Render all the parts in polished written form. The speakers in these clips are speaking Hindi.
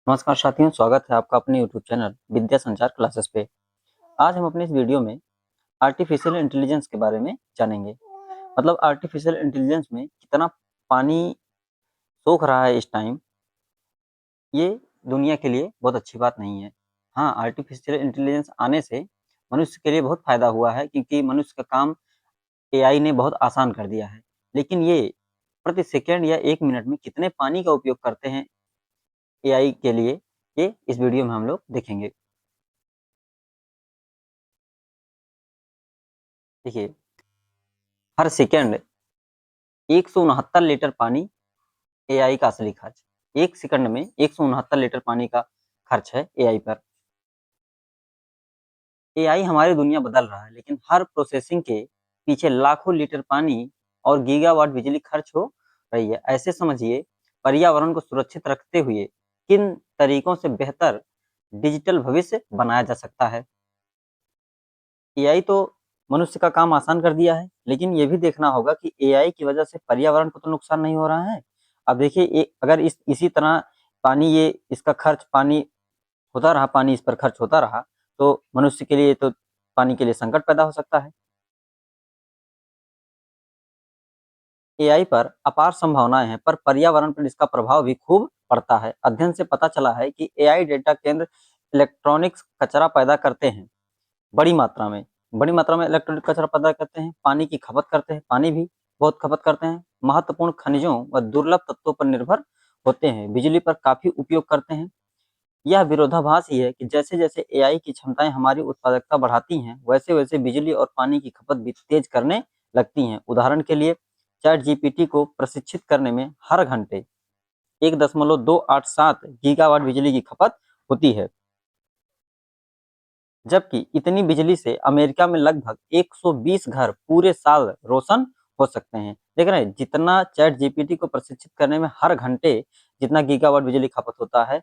नमस्कार साथियों, स्वागत है आपका अपने यूट्यूब चैनल विद्या संचार क्लासेस पे। आज हम अपने इस वीडियो में आर्टिफिशियल इंटेलिजेंस के बारे में जानेंगे। मतलब आर्टिफिशियल इंटेलिजेंस में कितना पानी सोख रहा है इस टाइम, ये दुनिया के लिए बहुत अच्छी बात नहीं है। हाँ, आर्टिफिशियल इंटेलिजेंस आने से मनुष्य के लिए बहुत फ़ायदा हुआ है, क्योंकि मनुष्य का काम एआई ने बहुत आसान कर दिया है। लेकिन ये प्रति सेकंड या 1 मिनट में कितने पानी का उपयोग करते हैं एआई के लिए, ये इस वीडियो में हम लोग देखेंगे। देखिए, हर सेकंड 169 लीटर पानी एआई का असली खर्च। 1 सेकंड में 169 लीटर पानी का खर्च है एआई पर। एआई हमारी दुनिया बदल रहा है, लेकिन हर प्रोसेसिंग के पीछे लाखों लीटर पानी और गीगावाट बिजली खर्च हो रही है। ऐसे समझिए, पर्यावरण को सुरक्षित रखते हुए किन तरीकों से बेहतर डिजिटल भविष्य बनाया जा सकता है। एआई तो मनुष्य का काम आसान कर दिया है, लेकिन ये भी देखना होगा कि एआई की वजह से पर्यावरण को तो नुकसान नहीं हो रहा है। अब देखिए, अगर इसी तरह पानी ये इसका खर्च पानी होता रहा, पानी इस पर खर्च होता रहा, तो मनुष्य के लिए तो पानी के लिए संकट पैदा हो सकता है। एआई पर अपार संभावनाएं हैं, पर पर्यावरण पर इसका प्रभाव भी खूब पड़ता है। अध्ययन से पता चला है कि एआई डेटा केंद्र इलेक्ट्रॉनिक्स कचरा पैदा करते हैं, बड़ी मात्रा में बड़ी मात्रा में इलेक्ट्रॉनिक कचरा पैदा करते हैं, पानी की खपत करते हैं, पानी भी बहुत खपत करते हैं, महत्वपूर्ण खनिजों व दुर्लभ तत्वों पर निर्भर होते हैं, बिजली पर काफ़ी उपयोग करते हैं। यह विरोधाभास ही है कि जैसे-जैसे एआई की क्षमताएँ हमारी उत्पादकता बढ़ाती हैं, वैसे-वैसे बिजली और पानी की खपत भी तेज़ करने लगती हैं। उदाहरण के लिए, चैट जीपीटी को प्रशिक्षित करने में हर घंटे 1.287 गीगावाट बिजली की खपत होती है। जबकि इतनी बिजली से अमेरिका में लगभग 120 घर पूरे साल रोशन हो सकते हैं। देख रहे हैं, जितना चैट जीपीटी को प्रशिक्षित करने में हर घंटे जितना गीगावाट बिजली खपत होता है,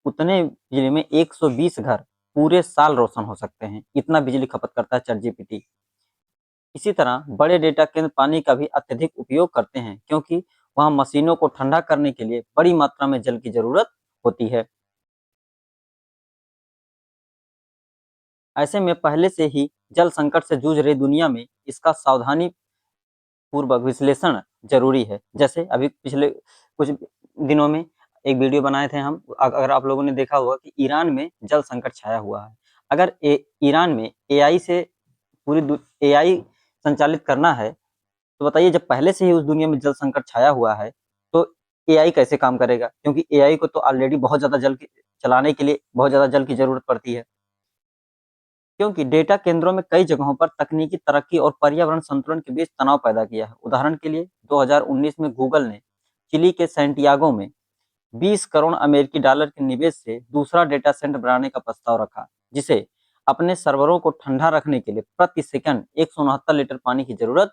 उतने बिजली में 120 घर पूरे साल रोशन हो सकते हैं। इतना बिजली खपत करता है चैट जीपीटी। इसी तरह बड़े डेटा केंद्र पानी का भी अत्यधिक उपयोग करते हैं, क्योंकि वहाँ मशीनों को ठंडा करने के लिए बड़ी मात्रा में जल की जरूरत होती है। ऐसे में पहले से ही जल संकट से जूझ रही दुनिया में इसका सावधानी पूर्वक विश्लेषण जरूरी है। जैसे अभी पिछले कुछ दिनों में एक वीडियो बनाए थे हम, अगर आप लोगों ने देखा होगा कि ईरान में जल संकट छाया हुआ है। अगर ईरान में एआई से एआई संचालित करना है, तो बताइए, जब पहले से ही उस दुनिया में जल संकट छाया हुआ है, तो एआई कैसे काम करेगा? क्योंकि एआई को तो ऑलरेडी बहुत ज़्यादा जल की चलाने के लिए बहुत ज़्यादा जल की ज़रूरत पड़ती है। क्योंकि डेटा केंद्रों में कई जगहों पर तकनीकी तरक्की और पर्यावरण संतुलन के बीच तनाव पैदा किया है। उदाहरण के लिए 2019 में गूगल ने चिली के सैंटियागो में 20 करोड़ अमेरिकी डॉलर के निवेश से दूसरा डेटा सेंटर बनाने का प्रस्ताव रखा, जिसे अपने सर्वरों को ठंडा रखने के लिए प्रति सेकंड 169 लीटर पानी की जरूरत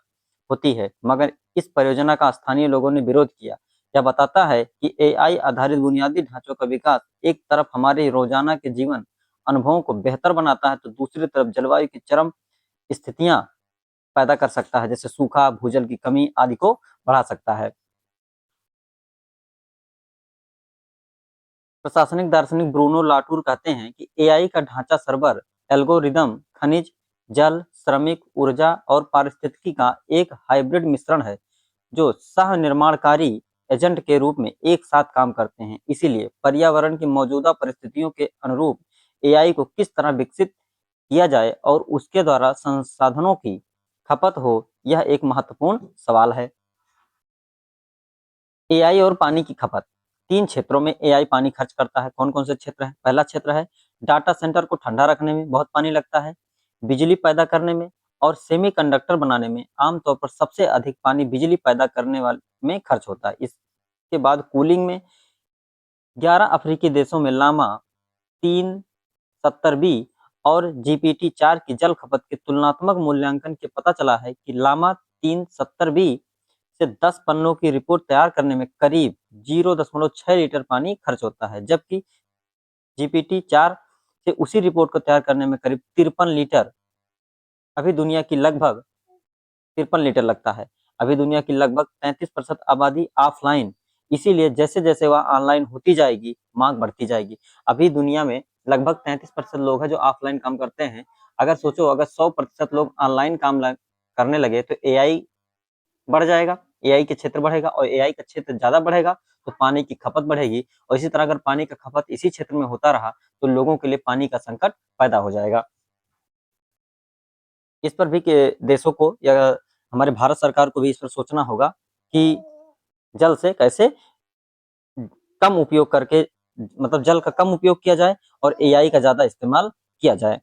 होती है। मगर इस परियोजना का स्थानीय लोगों ने विरोध किया। यह बताता है कि एआई आधारित बुनियादी ढांचों का विकास एक तरफ हमारे रोजाना के जीवन अनुभवों को बेहतर बनाता है, तो दूसरी तरफ जलवायु की चरम स्थितियां पैदा कर सकता है, जैसे सूखा, भूजल की कमी आदि को बढ़ा सकता है। प्रशासनिक दार्शनिक ब्रूनो लाटूर कहते हैं कि एआई का ढांचा सर्वर, एल्गोरिदम, खनिज, जल, श्रमिक, ऊर्जा और पारिस्थितिकी का एक हाइब्रिड मिश्रण है, जो सह निर्माणकारी एजेंट के रूप में एक साथ काम करते हैं। इसीलिए पर्यावरण की मौजूदा परिस्थितियों के अनुरूप एआई को किस तरह विकसित किया जाए और उसके द्वारा संसाधनों की खपत हो, यह एक महत्वपूर्ण सवाल है। एआई और पानी की खपत। 3 क्षेत्रों में एआई पानी खर्च करता है। कौन-कौन से क्षेत्र हैं? पहला क्षेत्र है डाटा सेंटर को ठंडा रखने में बहुत पानी लगता है, बिजली पैदा करने में और सेमीकंडक्टर बनाने में आमतौर पर सबसे अधिक पानी बिजली पैदा करने वाले में खर्च होता है। इसके बाद कूलिंग में 11 अफ्रीकी देशों में लामा 370 बी और जीपीटी-4 की जल खपत के तुलनात्मक मूल्यांकन के पता चला है कि लामा 370 बी से 10 पन्नों की रिपोर्ट तैयार करने में करीब 0.6 लीटर पानी खर्च होता है, जबकि जीपीटी-4 से उसी रिपोर्ट को तैयार करने में करीब 53 लीटर अभी दुनिया की लगभग 53 लीटर लगता है। अभी दुनिया की लगभग 33% आबादी ऑफलाइन इसीलिए जैसे-जैसे वह ऑनलाइन होती जाएगी, माँग बढ़ती जाएगी। अभी दुनिया में लगभग 33% लोग हैं जो ऑफलाइन काम करते हैं। अगर सोचो अगर 100% लोग ऑनलाइन काम करने लगे तो एआई बढ़ जाएगा, एआई के क्षेत्र बढ़ेगा और एआई का क्षेत्र ज़्यादा बढ़ेगा तो पानी की खपत बढ़ेगी और इसी तरह अगर पानी का खपत इसी क्षेत्र में होता रहा तो लोगों के लिए पानी का संकट पैदा हो जाएगा। इस पर भी के देशों को या हमारे भारत सरकार को भी इस पर सोचना होगा कि जल से कैसे कम उपयोग करके मतलब जल का कम उपयोग किया जाए और एआई का ज़्यादा इस्तेमाल किया जाए।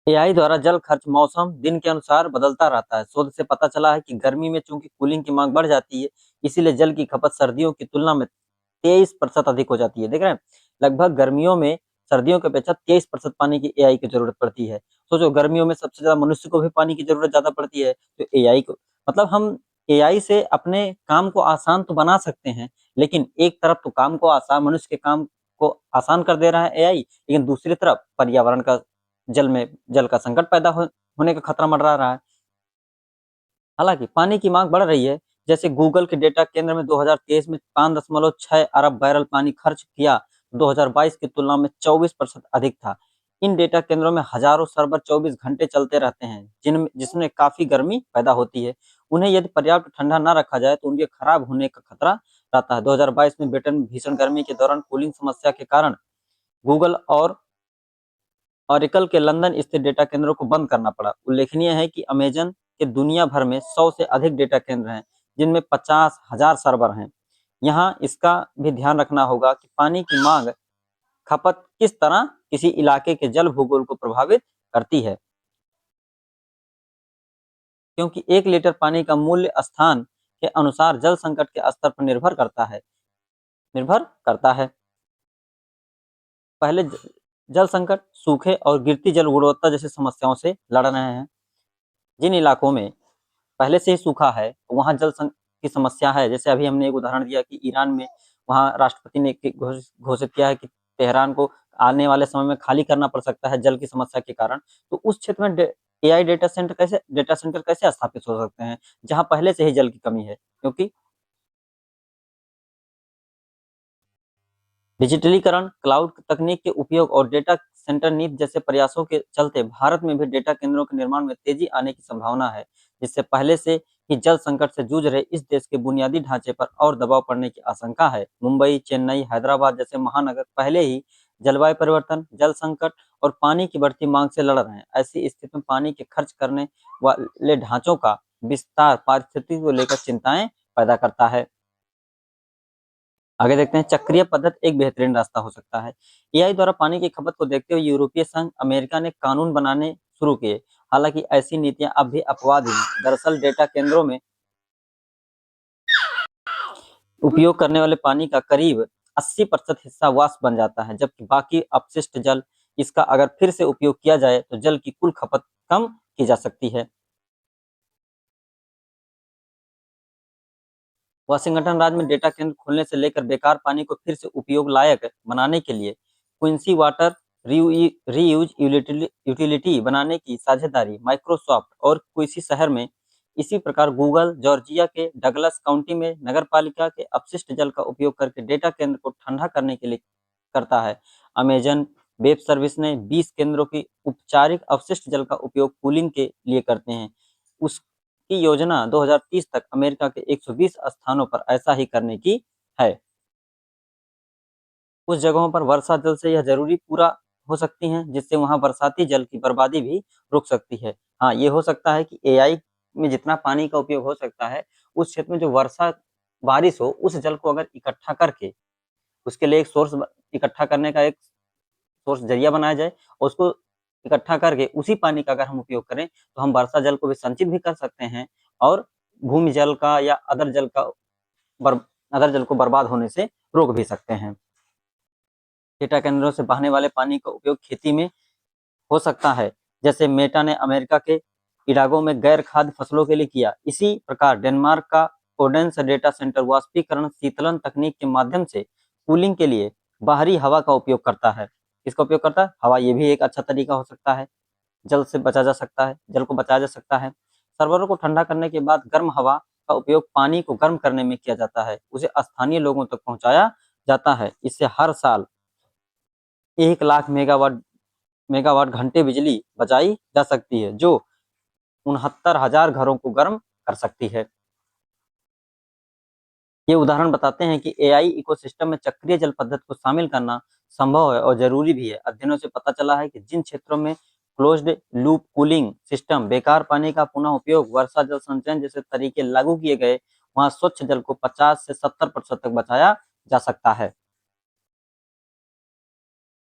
एआई द्वारा जल खर्च मौसम दिन के अनुसार बदलता रहता है। शोध से पता चला है कि गर्मी में चूंकि कूलिंग की मांग बढ़ जाती है, इसीलिए जल की खपत सर्दियों की तुलना में 23% अधिक हो जाती है। देख रहे हैं? लगभग गर्मियों में सर्दियों की अपेक्षा 23% पानी की एआई की ज़रूरत पड़ती है। सोचो गर्मियों में सबसे ज़्यादा मनुष्य को भी पानी की ज़रूरत ज़्यादा पड़ती है, तो एआई को मतलब हम एआई से अपने काम को आसान तो बना सकते हैं, लेकिन एक तरफ तो काम को आसान मनुष्य के काम को आसान कर दे रहा है एआई, लेकिन दूसरी तरफ पर्यावरण का जल का संकट पैदा होने का खतरा मंडरा रहा है। हालाँकि पानी की माँग बढ़ रही है, जैसे गूगल के डेटा केंद्र में 2023 में 5.6 अरब बैरल पानी खर्च किया, 2022 की तुलना में 24% अधिक था। इन डेटा केंद्रों में हजारों सर्वर 24 घंटे चलते रहते हैं, जिसमें काफ़ी गर्मी पैदा होती है। उन्हें यदि पर्याप्त ठंडा न रखा जाए तो उनके खराब होने का खतरा रहता है। 2022 में ब्रिटेन में भीषण गर्मी के दौरान कूलिंग समस्या के कारण गूगल और ऑरेकल के लंदन स्थित डेटा केंद्रों को बंद करना पड़ा। उल्लेखनीय है कि अमेज़न के दुनिया भर में 100 से अधिक डेटा केंद्र हैं, जिनमें 50,000 सर्वर हैं। यहाँ इसका भी ध्यान रखना होगा कि पानी की मांग खपत किस तरह किसी इलाके के जल भूगोल को प्रभावित करती है, क्योंकि 1 लीटर पानी का मूल्य स्थान के अनुसार जल संकट के स्तर पर निर्भर करता है। पहले जल संकट, सूखे और गिरती जल गुणवत्ता जैसी समस्याओं से लड़ रहे हैं। जिन इलाकों में पहले से ही सूखा है, वहाँ की समस्या है। जैसे अभी हमने एक उदाहरण दिया कि ईरान में वहाँ राष्ट्रपति ने घोषित किया है कि तेहरान को आने वाले समय में खाली करना पड़ सकता है जल की समस्या के कारण। तो उस क्षेत्र में एआई डेटा सेंटर कैसे स्थापित हो सकते हैं, जहाँ पहले से ही जल की कमी है? क्योंकि डिजिटलीकरण, क्लाउड तकनीक के उपयोग और डेटा सेंटर नीति जैसे प्रयासों के चलते भारत में भी डेटा केंद्रों के निर्माण में तेजी आने की संभावना है, जिससे पहले से ही जल संकट से जूझ रहे इस देश के बुनियादी ढांचे पर और दबाव पड़ने की आशंका है। मुंबई, चेन्नई, हैदराबाद जैसे महानगर पहले ही जलवायु परिवर्तन, जल संकट और पानी की बढ़ती मांग से लड़ रहे हैं। ऐसी स्थिति में पानी के खर्च करने वाले ढांचों का विस्तार पारिस्थितिकी को लेकर चिंताएं पैदा करता है। आगे देखते हैं चक्रीय पद्धति एक बेहतरीन रास्ता हो सकता है। एआई द्वारा पानी की खपत को देखते हुए यूरोपीय संघ अमेरिका ने कानून बनाने शुरू किए। हालांकि ऐसी नीतियां अब भी अपवाद ही हैं। दरअसल डेटा केंद्रों में उपयोग करने वाले पानी का करीब 80% हिस्सा वाष्प बन जाता है, जबकि बाकी अपशिष्ट जल इसका अगर फिर से उपयोग किया जाए तो जल की कुल खपत कम की जा सकती है। वाशिंगटन राज्य में डेटा केंद्र खोलने से लेकर बेकार पानी को फिर से उपयोग लायक बनाने के लिए क्विंसी वाटर रीयूज यूटिलिटी बनाने की साझेदारी माइक्रोसॉफ्ट और क्विंसी शहर में। इसी प्रकार गूगल जॉर्जिया के डगलस काउंटी में नगरपालिका के अपशिष्ट जल का उपयोग करके डेटा केंद्र को ठंडा करने के लिए करता है। अमेजन वेब सर्विस ने 20 केंद्रों की औपचारिक अपशिष्ट जल का उपयोग कूलिंग के लिए करते हैं। उसकी योजना 2030 तक अमेरिका के 120 स्थानों पर ऐसा ही करने की है। कुछ जगहों पर वर्षा जल से यह जरूरी पूरा हो सकती हैं, जिससे वहां बरसाती जल की बर्बादी भी रुक सकती है। हाँ, ये हो सकता है कि एआई में जितना पानी का उपयोग हो सकता है, उस क्षेत्र में जो वर्षा बारिश हो, उस जल को अगर इकट्ठा करके उसके लिए एक सोर्स इकट्ठा करने का एक सोर्स जरिया बनाया जाए और उसको इकट्ठा करके उसी पानी का अगर हम उपयोग करें, तो हम वर्षा जल को भी संचित भी कर सकते हैं और भूमि जल का या बर, अदर जल को बर्बाद होने से रोक भी सकते हैं। डेटा केंद्रों से बहने वाले पानी का उपयोग खेती में हो सकता है, जैसे मेटा ने अमेरिका के इडागो में गैर खाद्य फसलों के लिए किया। इसी प्रकार डेनमार्क का ओडेंस डेटा सेंटर वाष्पीकरण शीतलन तकनीक के माध्यम से कूलिंग के लिए बाहरी हवा का उपयोग करता है। किसका उपयोग करता है? हवा। ये भी एक अच्छा तरीका हो सकता है। जल को बचाया जा सकता है। सर्वरों को ठंडा करने के बाद गर्म हवा का उपयोग पानी को गर्म करने में किया जाता है, उसे स्थानीय लोगों तक पहुँचाया जाता है। इससे हर साल 1 लाख मेगावाट घंटे बिजली बचाई जा सकती है, जो 69,000 घरों को गर्म कर सकती है। ये उदाहरण बताते हैं कि एआई इकोसिस्टम में चक्रीय जल पद्धति को शामिल करना संभव है और जरूरी भी है। अध्ययनों से पता चला है कि जिन क्षेत्रों में क्लोज्ड लूप कूलिंग सिस्टम, बेकार पानी का पुनः उपयोग, वर्षा जल संचयन जैसे तरीके लागू किए गए, वहां स्वच्छ जल को 50 से 70% तक बचाया जा सकता है।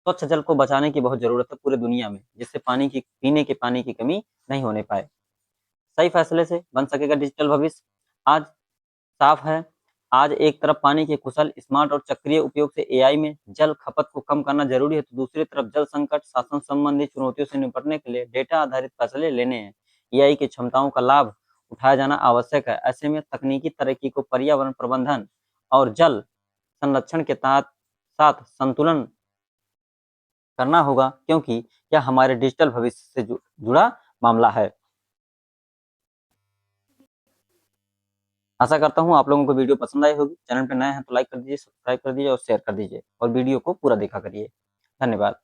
स्वच्छ जल को बचाने की बहुत जरूरत है पूरे दुनिया में, जिससे पीने के पानी की कमी नहीं होने पाए। सही फैसले से बन सकेगा डिजिटल भविष्य। आज साफ है, आज एक तरफ पानी के कुशल, स्मार्ट और चक्रीय उपयोग से एआई में जल खपत को कम करना जरूरी है, तो दूसरी तरफ जल संकट, शासन संबंधी चुनौतियों से निपटने के लिए डेटा आधारित फैसले लेने हैं। एआई की क्षमताओं का लाभ उठाया जाना आवश्यक है। ऐसे में तकनीकी तरक्की को पर्यावरण प्रबंधन और जल संरक्षण के तहत साथ संतुलन करना होगा, क्योंकि यह हमारे डिजिटल भविष्य से जुड़ा मामला है। आशा करता हूँ आप लोगों को वीडियो पसंद आई होगी। चैनल पे नए हैं तो लाइक कर दीजिए, सब्सक्राइब कर दीजिए और शेयर कर दीजिए और वीडियो को पूरा देखा करिए। धन्यवाद।